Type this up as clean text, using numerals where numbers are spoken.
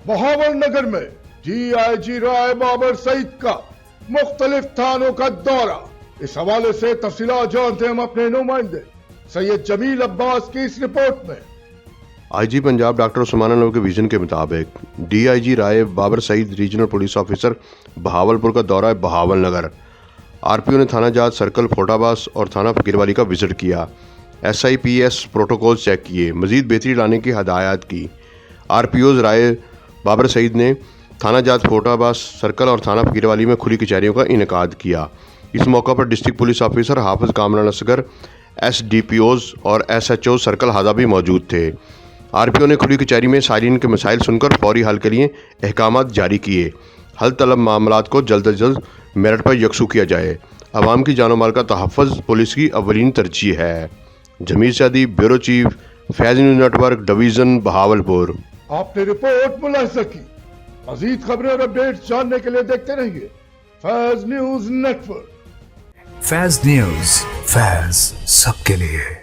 बहावल नगर में DIG राय बाबर सईद का मुख्तलिफ थानों का दौरा। इस हवाले से तफसीलात जानते हैं हम अपने नुमाइंदे सैयद जमील अब्बास की इस रिपोर्ट में। IG पंजाब डॉक्टर उस्मान अनवर के विजन के मुताबिक DIG Rai Babar Saeed regional police officer Bahawalpur का दौरा है बहावल नगर। RPO ने थाना जाट सर्कल फोटाबास और थाना फकीरवाली का विजिट किया। SIPS प्रोटोकॉल चेक किए, मजीद बेहतरी लाने की हदायत की। RPOs राय बाबर सईद ने थाना जाट फोटाबास सर्कल और थाना फकीरवाली में खुली कचहरियों का इनेकाद किया। इस मौका पर डिस्ट्रिक्ट पुलिस ऑफिसर हाफिज कामरान असगर, SDPOs और SHO सर्कल हादा भी मौजूद थे। RPO ने खुली कचहरी में साइलिन के मसाइल सुनकर फौरी हल के लिए अहकामात जारी किए। हल तलब मामलात को जल्द अज जल्द मेरिट पर यकसू किया जाए। अवाम की जानो माल का तहफ़्फ़ुज़ पुलिस की अवलीन तरजीह है। जमीर सादी, ब्यूरो चीफ, फैज़ न्यूज़ नेटवर्क, डिवीज़न बहावलपुर। आपने रिपोर्ट मुलाहिज़ा की। मज़ीद खबरें और अपडेट्स जानने के लिए देखते रहिए फैज़ न्यूज़ नेटवर्क। फैज़ न्यूज़, फैज़ सबके लिए।